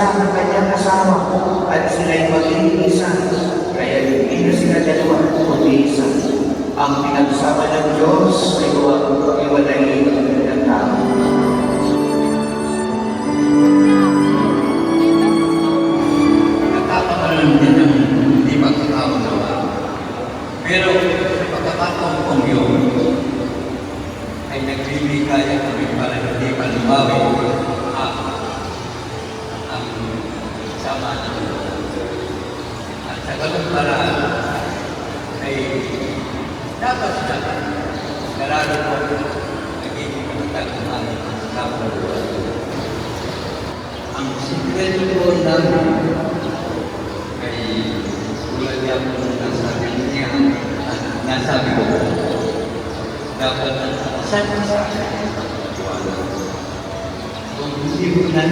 isa ang kanyang asawa at sila'y magiging isa. Kaya hindi na sila dalawa, kundi isa. Ang pinagsama ng Diyos ay huwag iwalayin ng tao. Nagkakamalan din ng hindi pagkakaunawa. Pero sa pagkakataon kong yun, ay nagbibigaya kami para hindi palumawi ang sama ng Diyos. At sa ganun paraan ay dapat natin kararo po nagiging matag ng aming kapwa. Ang sikreto po namin ay tulad niya po nasabi niya, nasabi ko dapat saan sa akin wala. Kung hindi mo na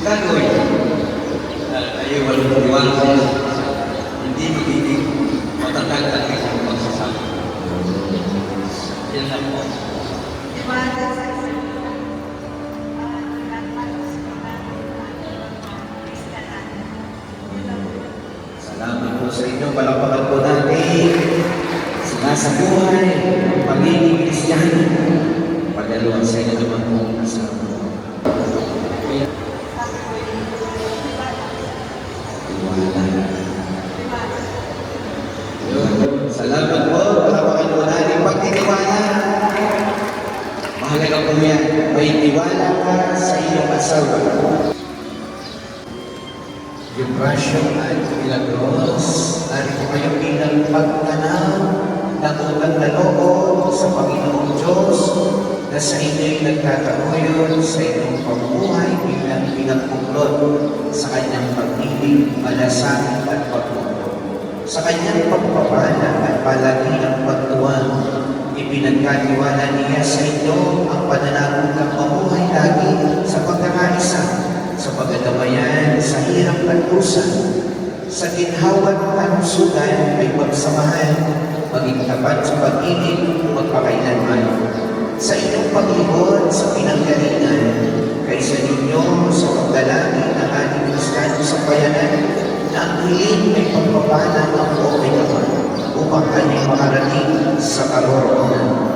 gagawin ay walang iwanan hindi magiging matatag ang isang pagsasama. Yan lang po. Salamat po sa inyo. Palakpakan po natin. Sa buhay, pagiging Kristiyano, pagdaluan sa inyo naman po nasa salamat po. Palakpakan po natin. Pagtitiwala, mahalaga po yan. May tiwala ka sa iyong asawa. Yung Rasyo at Milagros, narito kayo bilang pagtanaw ng utang na loob sa Panginoong Diyos na sa inyo'y nagtatagoyon sa inyong pamumuhay bilang pinagpuklod sa kanyang pag-ibig, malasakit at pagpuklod. Sa kanyang pagpapala at palagi ng pagtuwang, ipinagkatiwala niya sa inyo ang pananakot ng mamuhay lagi sa pagkakaisa, sa pagdadamayan, sa hirap at kusa, sa ginhawat at kalusugan ay pagsamahan, maging tapat sa pag-ibig magpakailanman. Sa inyong paglibot sa pinanggalingan, kaysa ninyo sa pagdalangin ng ating Kristiyano sa bayanan, na ang hiling ay pagpapala ng okay naman upang kanyang makarating sa karoroonan.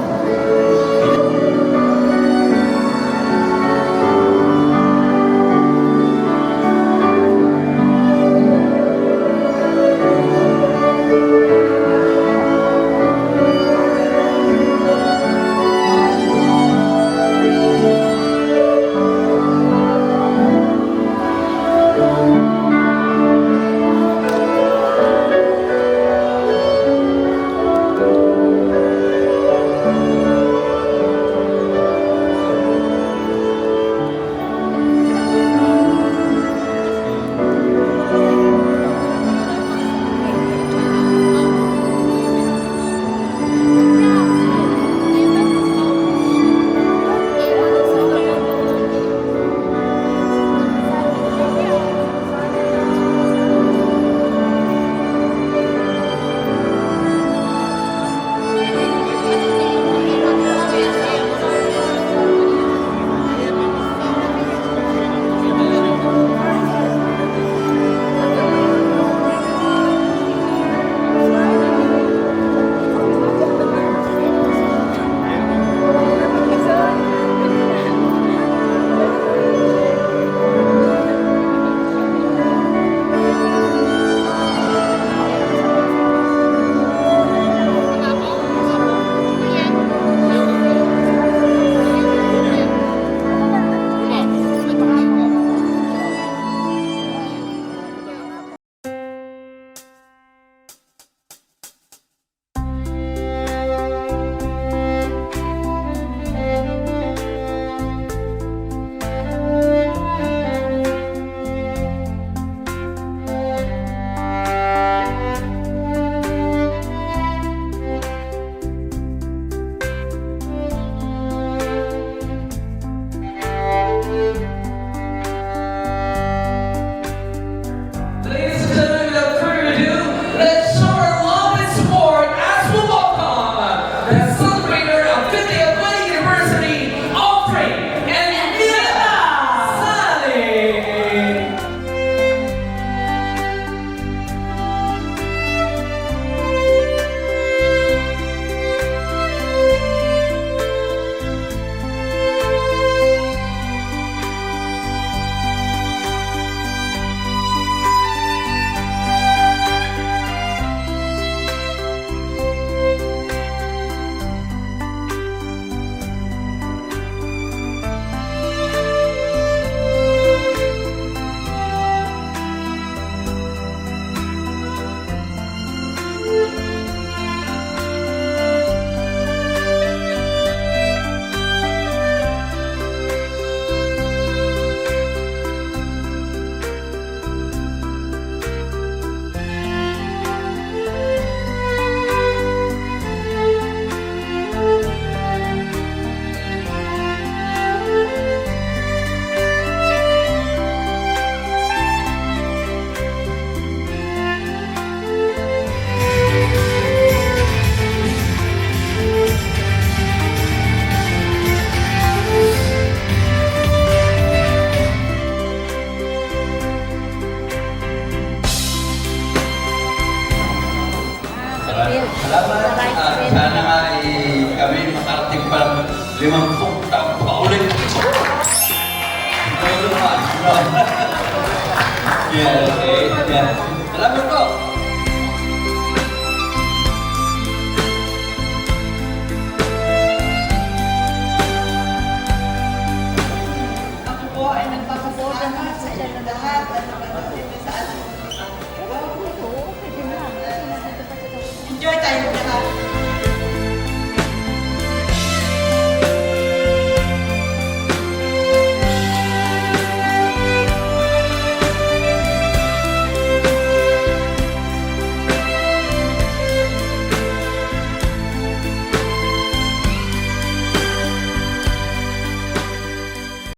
50 taon pa ulit. Ikaw naman. Yeah, okay. Yeah. Salamat po. Ako po ay nagpapasalamat sa inyo lahat at nakatulong sa ating. Enjoy tayo lahat.